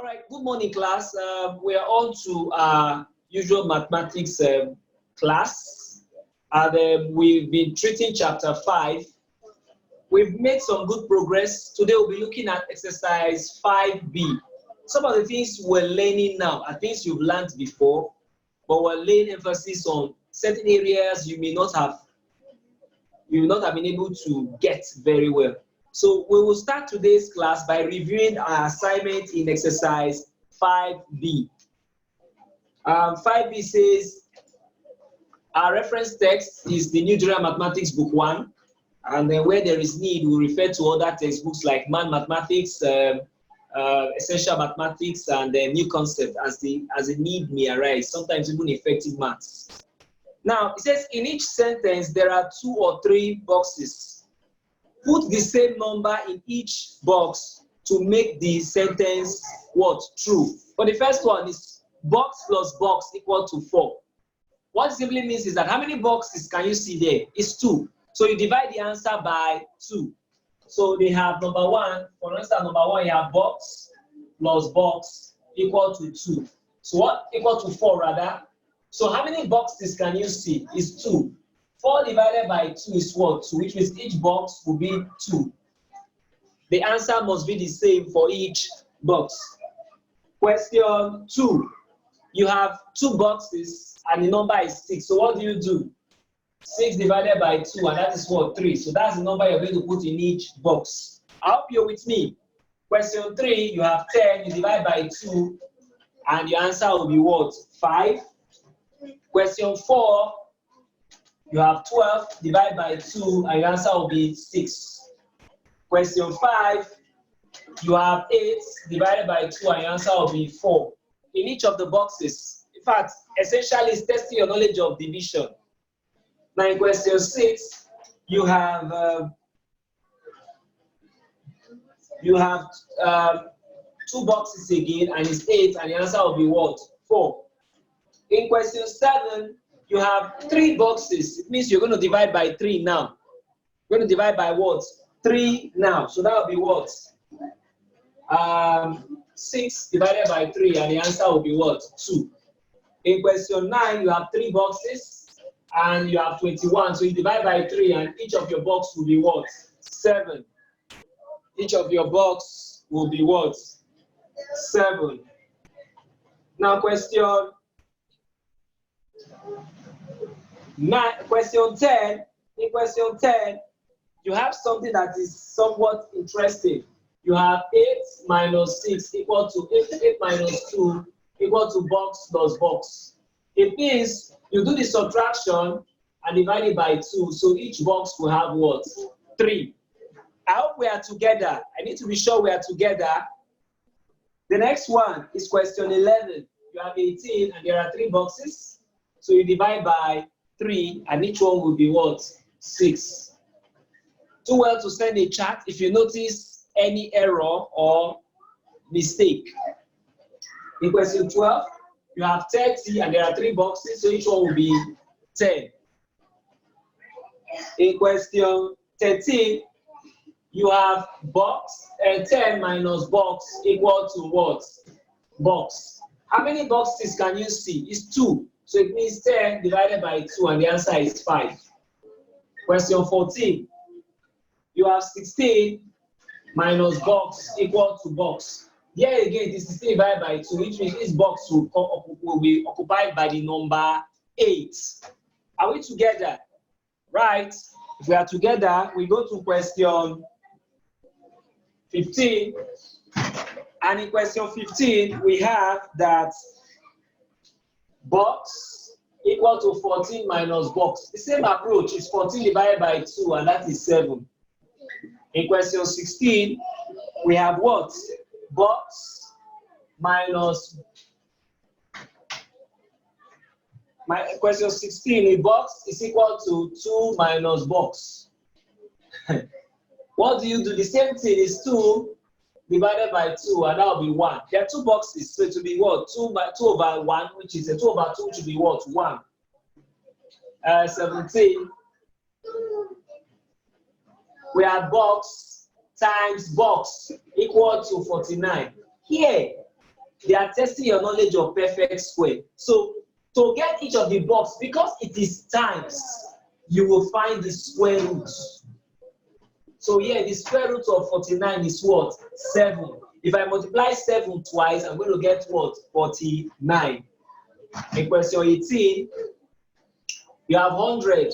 All right, good morning, class. We are on to our usual mathematics class, and we've been treating chapter 5. We've made some good progress. Today we'll be looking at exercise 5B. Some of the things we're learning now are things you've learned before, but we're laying emphasis on certain areas you may not have been able to get very well. So we will start today's class by reviewing our assignment in exercise 5B. 5B says our reference text is the New General Mathematics Book 1, and then where there is need, we refer to other textbooks like Man Mathematics, Essential Mathematics, and New Concept as the need may arise, sometimes even Effective Maths. Now, it says in each sentence there are 2 or 3 boxes. Put the same number in each box to make the sentence what? True. For the first one is box plus box equal to 4. What it simply means is that how many boxes can you see there? It's 2. So you divide the answer by 2. So they have number 1. For instance, number 1, you have box plus box equal to 2. So what? Equal to 4 rather. So how many boxes can you see? It's 2. 4 divided by 2 is what? 2, which means each box will be 2. The answer must be the same for each box. Question 2. You have 2 boxes and the number is 6. So what do? 6 divided by 2, and that is what? 3. So that's the number you're going to put in each box. I hope you're with me. Question 3, you have 10, you divide by 2, and your answer will be what? 5. Question 4, you have 12, divide by 2, and your answer will be 6. Question 5, you have 8, divided by 2, and your answer will be 4. In each of the boxes, in fact, essentially it's testing your knowledge of division. Now in question 6, you have 2 boxes again, and it's 8, and the answer will be what? 4. In question 7, you have 3 boxes. It means you're going to divide by 3 now. You're going to divide by what? 3 now. So that will be what? 6 divided by 3, and the answer will be what? 2. In question 9, you have 3 boxes, and you have 21. So you divide by 3, and each of your box will be what? 7. Each of your box will be what? 7. Now question 10. In question 10, you have something that is somewhat interesting. You have 8 minus 6 equal to 8 minus 2 equal to box plus box. It means you do the subtraction and divide it by 2. So each box will have what? 3. I hope we are together. I need to be sure we are together. The next one is question 11. You have 18 and there are 3 boxes. So you divide by 3 and each one will be what? 6. Too well to send a chat if you notice any error or mistake. In question 12, you have 30 and there are 3 boxes, so each one will be 10. In question 13, you have box and 10 minus box equal to what? Box. How many boxes can you see? It's 2. So it means 10 divided by 2, and the answer is 5. Question 14. You have 16 minus box equal to box. Here again, this is 16 divided by 2, which means this box will be occupied by the number 8. Are we together? Right. If we are together, we go to question 15. And in question 15, we have that box equal to 14 minus box. The same approach is 14 divided by 2, and that is 7. In question 16, we have what? Box minus question 16, a box is equal to 2 minus box. What do? The same thing is 2 divided by 2, and that will be 1. There are 2 boxes, so it will be what? 2 over 1, which is 2 over 2, which will be what? 1. 17. We have box times box equal to 49. Here, They are testing your knowledge of perfect square. So to get each of the box, because it is times, you will find the square root. So here, the square root of 49 is what? 7. If I multiply 7 twice, I'm going to get what? 49. In question 18, you have 100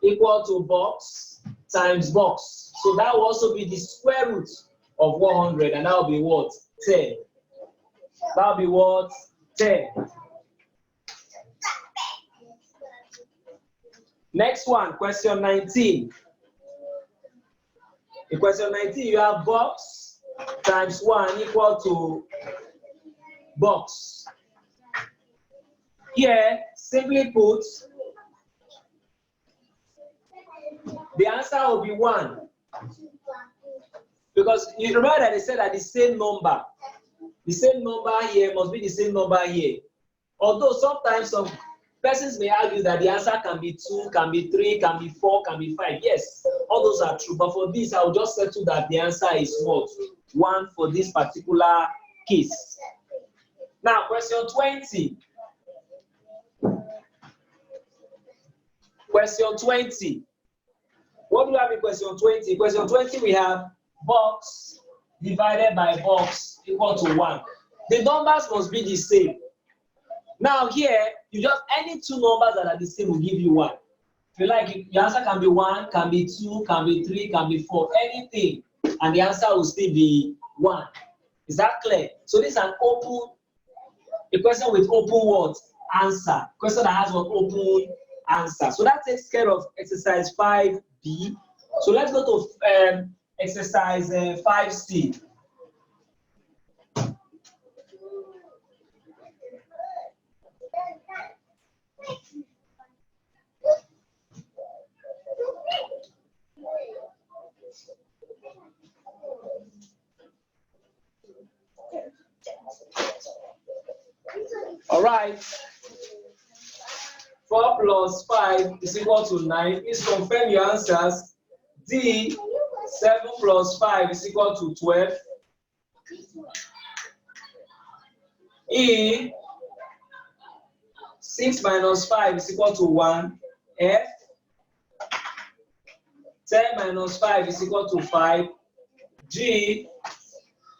equal to box times box. So that will also be the square root of 100, and that will be what? 10. That will be what? 10. Next one, question 19. In question 19, you have box times 1 equal to box. Here, simply put, the answer will be 1. Because you remember that they said that the same number here must be the same number here. Although sometimes some persons may argue that the answer can be 2, can be 3, can be 4, can be 5. Yes, all those are true. But for this, I will just settle that the answer is what? 1 for this particular case. Now, question 20. Question 20. What do we have in question 20? Question 20, we have box divided by box equal to 1. The numbers must be the same. Now here, you just any two numbers that are the same will give you 1. If you like, the answer can be 1, can be 2, can be 3, can be 4, anything, and the answer will still be 1. Is that clear? So this is a question with open what? Answer. Question that has an open answer. So that takes care of exercise 5B. So let's go to exercise 5C. All right. 4 plus 5 is equal to 9. Please confirm your answers. D, 7 plus 5 is equal to 12. E, 6 minus 5 is equal to 1. F, 10 minus 5 is equal to 5. G,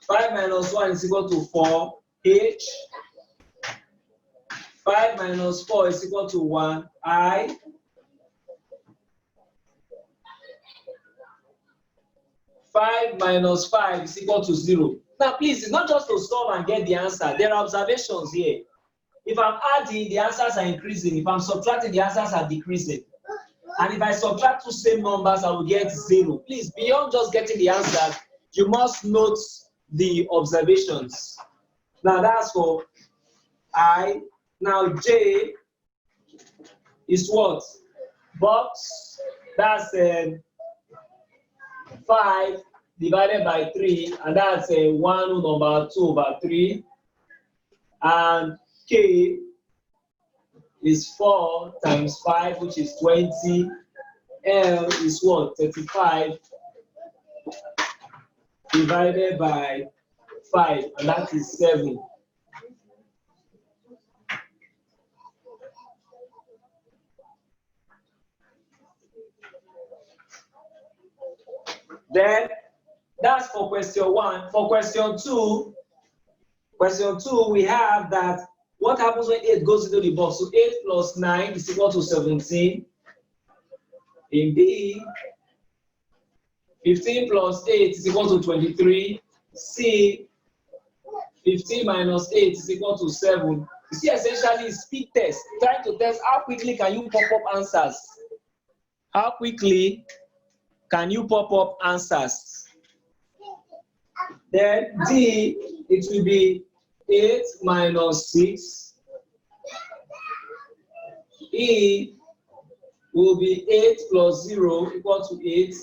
5 minus 1 is equal to 4. H, 5 minus 4 is equal to 1. I, 5 minus 5 is equal to 0. Now, please, it's not just to solve and get the answer. There are observations here. If I'm adding, the answers are increasing. If I'm subtracting, the answers are decreasing. And if I subtract two same numbers, I will get 0. Please, beyond just getting the answers, you must note the observations. Now, that's for I. Now, J is what? Box. That's 5 divided by 3, and that's 1 over 2 over 3. And K is 4 times 5, which is 20. L is what? 35 divided by 5, and that is 7. Then that's for question 1. For question 2, we have that what happens when 8 goes into the box? So 8 plus 9 is equal to 17. In B, 15 plus 8 is equal to 23. C, 15 minus 8 is equal to 7. You see, essentially, speed test, trying to test how quickly can you pop up answers. How quickly can you pop up answers? Then D, it will be 8 minus 6. E will be 8 plus 0 equal to 8.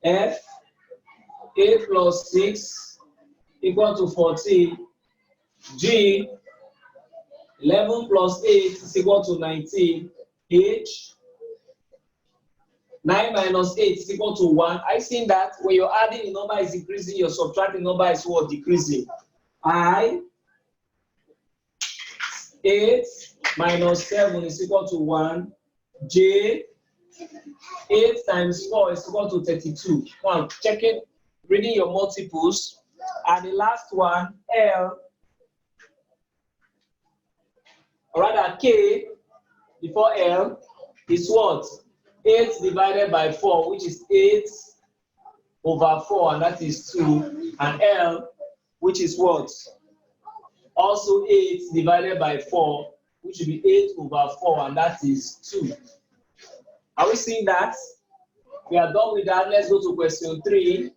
F, 8 plus 6 equal to 14. G, 11 plus 8 is equal to 19. H, 9 minus 8 is equal to 1. I seen that when you're adding, the number is increasing, you're subtracting, the number is what? Decreasing. I, 8 minus 7 is equal to 1. J, 8 times 4 is equal to 32. Now, checking, reading your multiples. And the last one, L, or rather K, before L, is what? 8 divided by 4, which is 8 over 4, and that is 2. And L, which is what? Also 8 divided by 4, which will be 8 over 4, and that is 2. Are we seeing that? We are done with that. Let's go to question 3.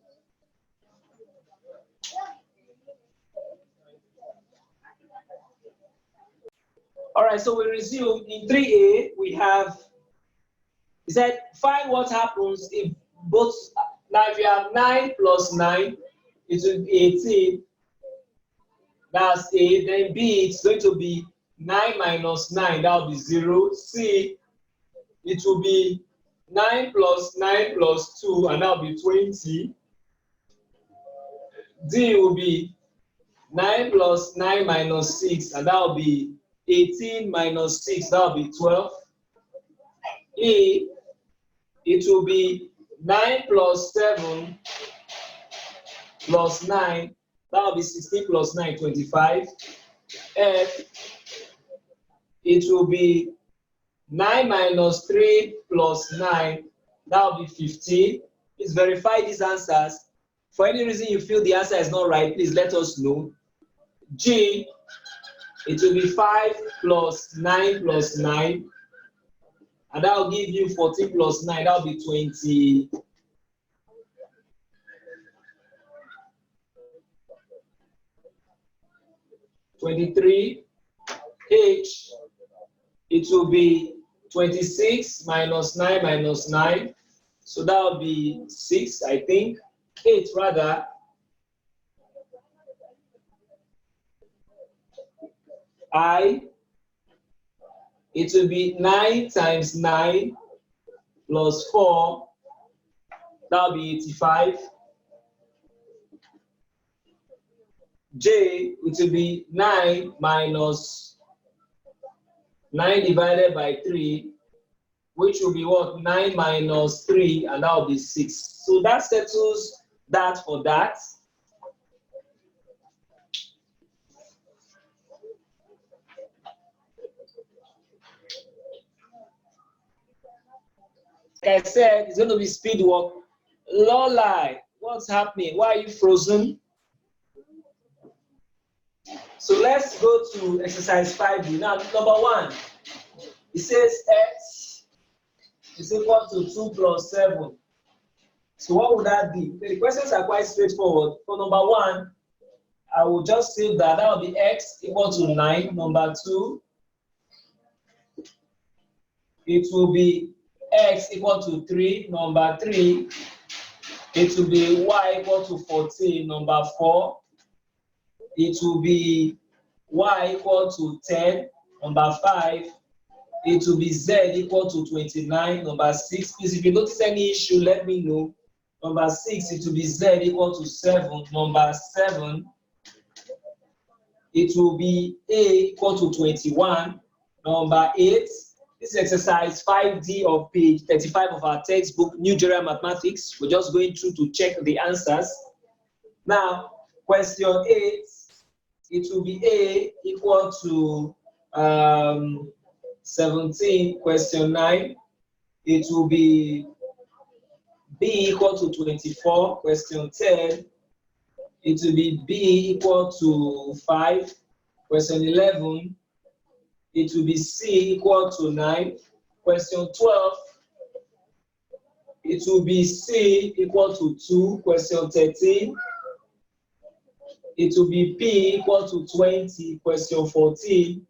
All right, so we resume. In 3A, we have, it said, find what happens if both, now if you have 9 plus 9, it will be 18. That's A. Then B, it's going to be 9 minus 9, that will be 0. C, it will be 9 plus 9 plus 2, and that will be 20. D will be 9 plus 9 minus 6, and that will be 18 minus 6, that will be 12. E, it will be 9 plus 7 plus 9, that will be 16 plus 9, 25. F, it will be 9 minus 3 plus 9, that will be 15. Please verify these answers. For any reason you feel the answer is not right, please let us know. G, it will be 5 plus 9 plus 9, and that will give you 14 plus 9, that will be 20. 23. H, it will be 26 minus 9 minus 9, so that will be 6, I think. 8 rather. I, it will be 9 times 9 plus 4, that will be 85. J, it will be 9 minus 9 divided by 3, which will be what? 9 minus 3, and that will be 6. So that settles that for that. Like I said, it's going to be speed work. Lolai, what's happening? Why are you frozen? So let's go to exercise 5B. Now, number 1, it says x is equal to 2 plus 7. So what would that be? The questions are quite straightforward. For number 1, I will just say that will be x equal to 9. Number 2, it will be x equal to 3. Number 3, it will be y equal to 14. Number 4, it will be y equal to 10. Number 5, it will be z equal to 29. Number 6, please, if you notice any issue, let me know. Number 6, it will be z equal to 7. Number 7, it will be a equal to 21. Number 8, this is exercise 5D of page 35 of our textbook, New General Mathematics. We're just going through to check the answers. Now, question 8, it will be a equal to 17. Question 9, it will be b equal to 24. Question 10, it will be b equal to 5. Question 11, it will be c equal to 9. Question 12, it will be c equal to 2. Question 13, it will be p equal to 20. Question 14,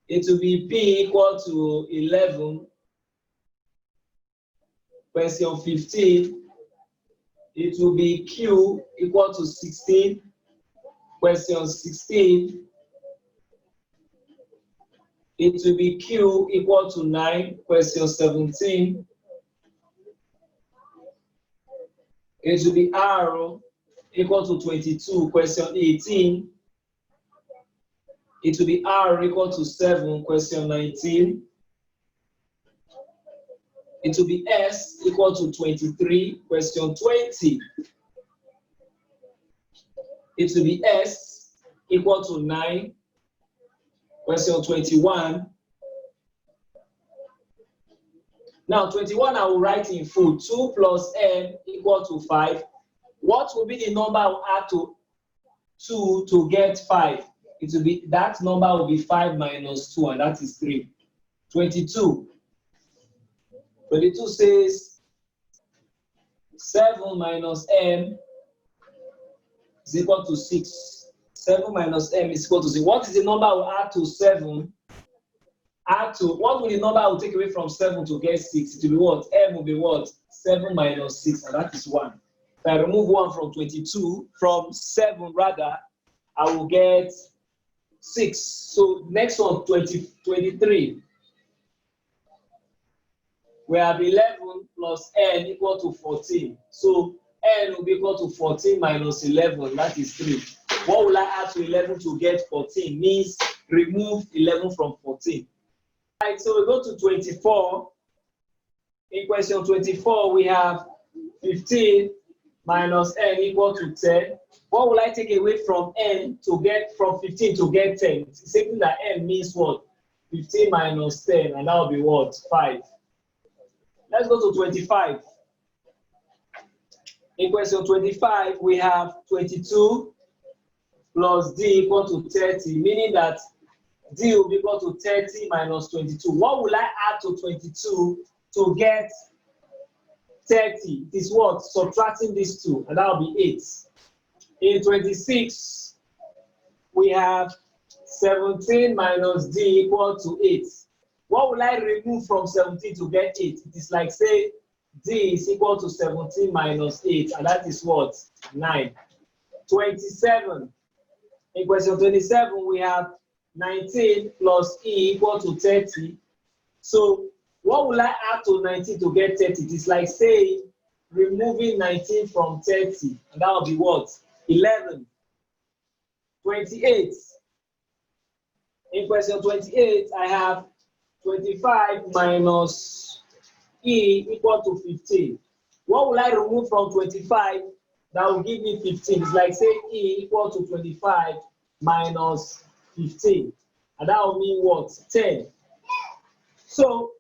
it will be p equal to 11. Question 15, it will be q equal to 16. Question 16, it will be q equal to 9. Question 17, it will be r equal to 22. Question 18, It will be R equal to 7, question 19. It will be S equal to 23, question 20. It will be S equal to 9, question 21. Now, 21 I will write in full. 2 plus n equal to 5. What will be the number I will add to 2 to get 5? It will be, that number will be 5 minus 2, and that is 3. 22. 22 says 7 minus m is equal to 6. 7 minus m is equal to 6. What is the number I will add to 7? What will the number I will take away from 7 to get 6? It will be what? M will be what? 7 minus 6, and that is 1. If I remove 1 from 22, from 7 rather, I will get 6. So next one, 23. We have 11 plus n equal to 14. So n will be equal to 14 minus 11, that is 3. What will I add to 11 to get 14? Means remove 11 from 14. Right, so we go to 24. In question 24, we have 15 minus n equal to 10. What will I take away from n to get from 15 to get 10? It's simply that n means what? 15 minus 10, and that will be what? 5. Let's go to 25. In question 25, we have 22 plus d equal to 30, meaning that d will be equal to 30 minus 22. What will I add to 22 to get 30? It is what? Subtracting these two, and that will be 8. In 26, we have 17 minus d equal to 8. What will I remove from 17 to get 8? It is like, say, d is equal to 17 minus 8, and that is what? 9. 27. In question 27, we have 19 plus e equal to 30. So what will I add to 19 to get 30? It is like saying removing 19 from 30, and that will be what? 11. 28. In question 28, I have 25 minus e equal to 15. What will I remove from 25 that will give me 15? It's like saying e equal to 25 minus 15, and that will mean what? 10. So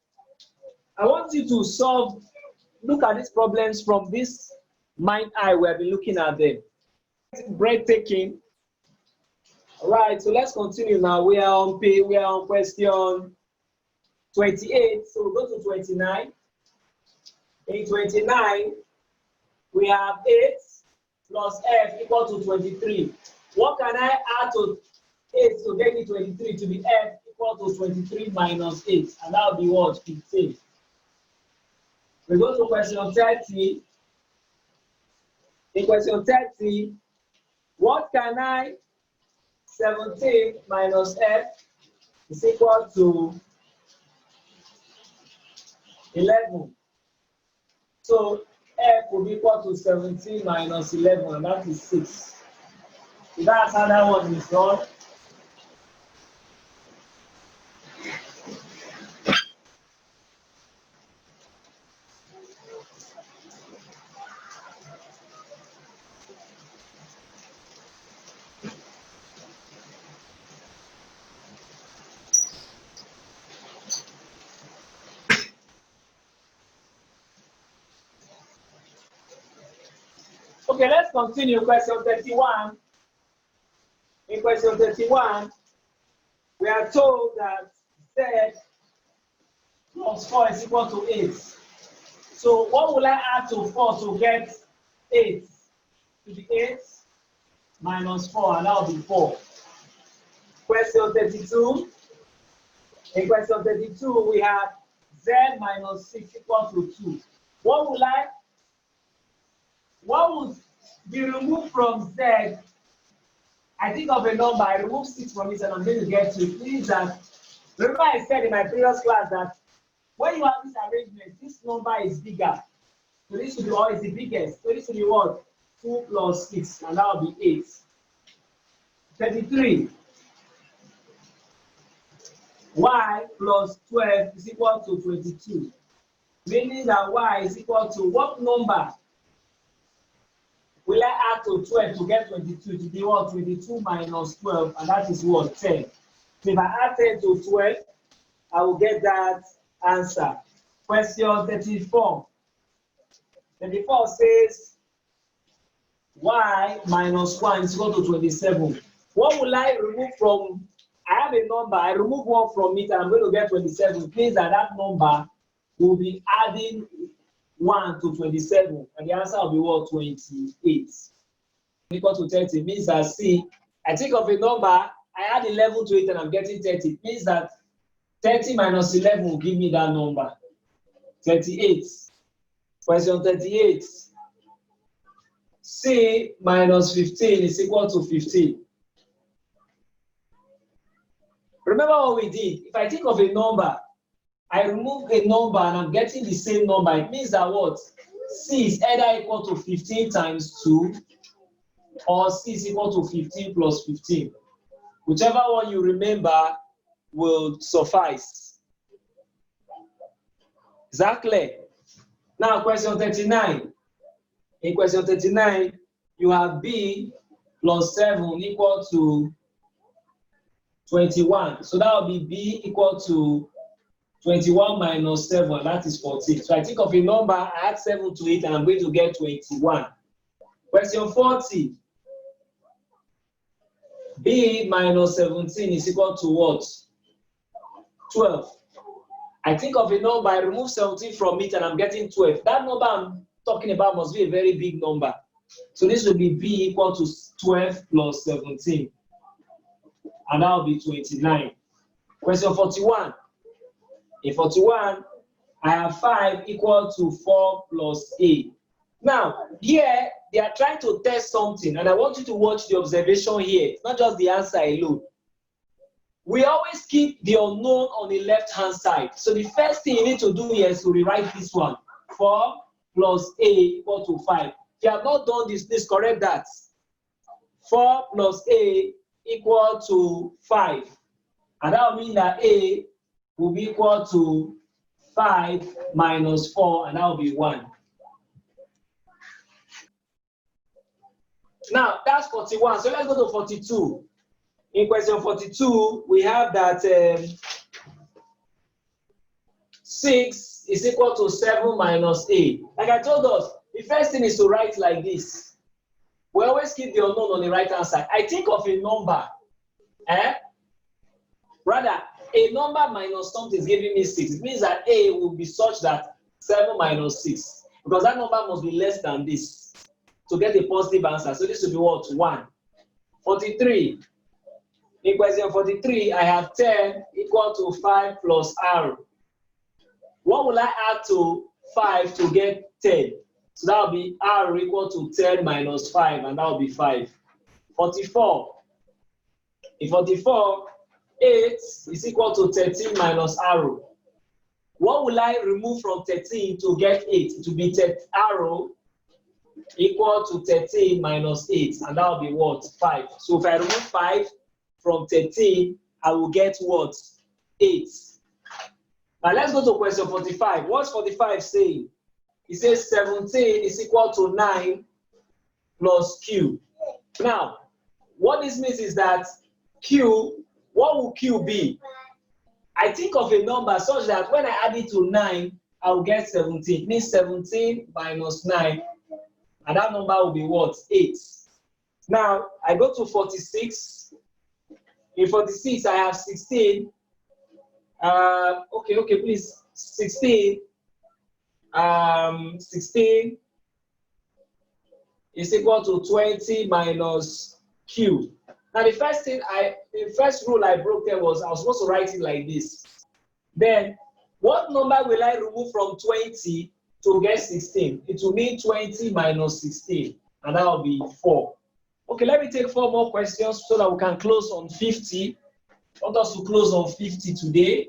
I want you to look at these problems from this mind eye we have been looking at them. Breathtaking. All right, so let's continue now. We are on question 28. So we'll go to 29. In 29, we have 8 plus f equal to 23. What can I add to 8 to get it 23 to be f equal to 23 minus 8? And that will be what? 15. We go to question 30. In question 30, what can I 17 minus f is equal to 11. So f will be equal to 17 minus 11, and that is 6. So that's how that one is done. Okay, let's continue. Question 31. In question 31, we are told that z plus 4 is equal to 8. So what will I add to 4 to get 8? To be 8 minus 4, and that will be 4. Question 32. In question 32, we have z minus 6 equal to 2. What would be removed from z? I think of a number, I remove 6 from it, and I'm going to get 2. Please, remember I said in my previous class that when you have this arrangement, this number is bigger. So this will be always the biggest. So this will be what? 2 plus 6, and that will be 8. 33. y plus 12 is equal to 22. Meaning that y is equal to what number will I add to 12 to get 22? To be what? 22 minus 12, and that is what? 10. So if I add 10 to 12, I will get that answer. Question 34. 34 says y minus 1 is equal to 27. What will I remove from? I have a number, I remove 1 from it, and I'm going to get 27. It means that that number will be adding 1 to 27, and the answer will be what? 28. Equal to 30 means that, see, I think of a number, I add 11 to it, and I'm getting 30. It means that 30 minus 11 will give me that number. 38. Question 38. C minus 15 is equal to 15. Remember what we did? If I think of a number, I remove a number and I'm getting the same number. It means that what? C is either equal to 15 times 2 or C is equal to 15 plus 15. Whichever one you remember will suffice. Is that clear? Now, question 39. In question 39, you have B plus 7 equal to 21. So that will be B equal to 21 minus 7, that is 14. So I think of a number, I add 7 to it, and I'm going to get 21. Question 40. B minus 17 is equal to what? 12. I think of a number, I remove 17 from it, and I'm getting 12. That number I'm talking about must be a very big number. So this will be B equal to 12 plus 17. And that will be 29. Question 41. In 41, I have 5 equal to 4 plus A. Now, here, they are trying to test something, and I want you to watch the observation here, not just the answer alone. We always keep the unknown on the left-hand side. So the first thing you need to do here is to rewrite this one. 4 plus A equal to 5. If you have not done this, please correct that. 4 plus A equal to 5. And that will mean that A will be equal to 5 minus 4, and that will be 1. Now, that's 41. So let's go to 42. In question 42, we have that 6 is equal to 7 minus A. Like I told us, the first thing is to write like this. We always keep the unknown on the right-hand side. I think of a number. Rather, a number minus something is giving me 6. It means that A will be such that 7 minus 6. Because that number must be less than this to get a positive answer. So this will be what? 1. 43. In question 43, I have 10 equal to 5 plus R. What will I add to 5 to get 10? So that will be R equal to 10 minus 5, and that will be 5. 44. In 44, 8 is equal to 13 minus R. What will I remove from 13 to get 8? It will be R equal to 13 minus 8, and that will be what? 5. So if I remove 5 from 13, I will get what? 8. Now let's go to question 45. What's 45 saying? It says 17 is equal to 9 plus Q. Now, what this means is that Q, what will Q be? I think of a number such that when I add it to 9, I will get 17. It means 17 minus 9, and that number will be what? 8. Now, I go to 46. In 46, I have 16. Okay, please. 16. 16 is equal to 20 minus Q. Now, the first rule I broke there was I was supposed to write it like this. Then, what number will I remove from 20 to get 16? It will mean 20 minus 16, and that will be 4. Okay, let me take 4 more questions so that we can close on 50. I want us to close on 50 today.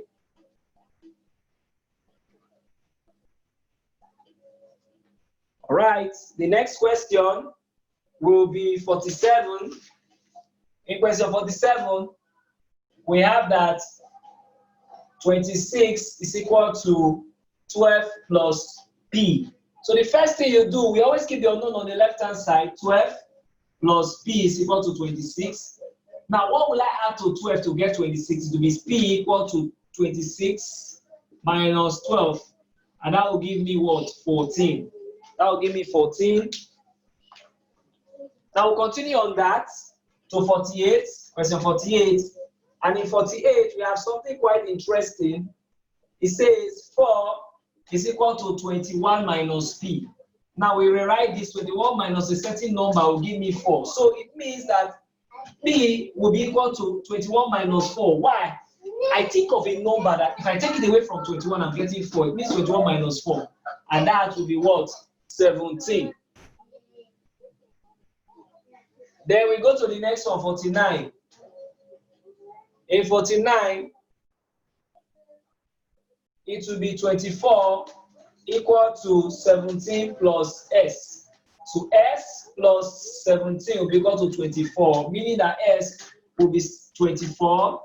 All right, the next question will be 47. In question 47, we have that 26 is equal to 12 plus P. So the first thing you do, we always keep the unknown on the left-hand side. 12 plus P is equal to 26. Now, what will I add to 12 to get 26? It will be P equal to 26 minus 12. And that will give me what? 14. That will give me 14. Now, we'll continue on that to 48, question 48. And in 48, we have something quite interesting. It says 4 is equal to 21 minus P. Now, we rewrite this. 21 minus a certain number will give me 4. So it means that P will be equal to 21 minus 4. Why? I think of a number that if I take it away from 21, I'm getting 4. It means 21 minus 4. And that will be what? 17. Then we go to the next one, 49. In 49, it will be 24 equal to 17 plus S. So S plus 17 will be equal to 24, meaning that S will be 24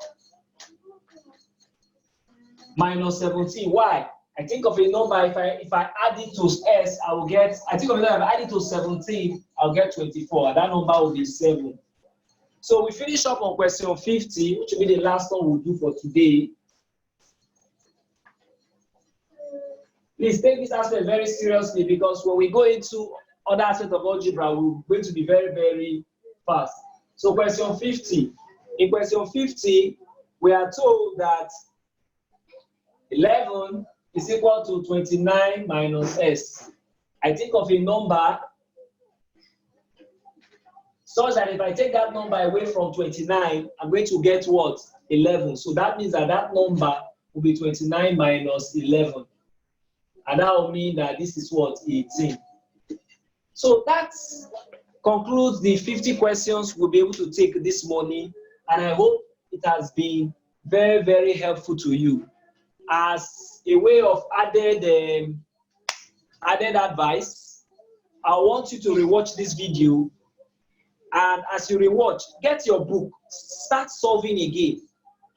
minus 17. Why? I think of a number, if I add it to S, I will get, I think of a number, if I add it to 17, I'll get 24, and that number will be 7. So we finish up on question 50, which will be the last one we'll do for today. Please take this aspect very seriously, because when we go into other aspects of algebra, we're going to be very, very fast. So question 50. In question 50, we are told that 11 is equal to 29 minus S. I think of a number such that if I take that number away from 29, I'm going to get what? 11. So that means that that number will be 29 minus 11. And that will mean that this is what? 18. So that concludes the 50 questions we'll be able to take this morning. And I hope it has been very, very helpful to you. As a way of added advice, I want you to rewatch this video. And as you rewatch, get your book, start solving again.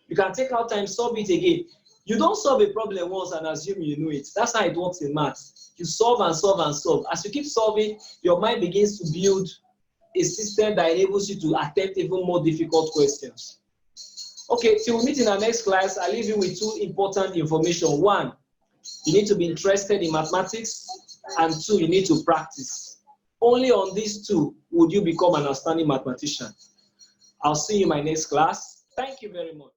You can take out time, solve it again. You don't solve a problem once and assume you know it. That's how it works in maths. You solve and solve and solve. As you keep solving, your mind begins to build a system that enables you to attempt even more difficult questions. Okay, till we meet in our next class, I'll leave you with 2 important information. 1, you need to be interested in mathematics, and 2, you need to practice. Only on these 2 would you become an outstanding mathematician. I'll see you in my next class. Thank you very much.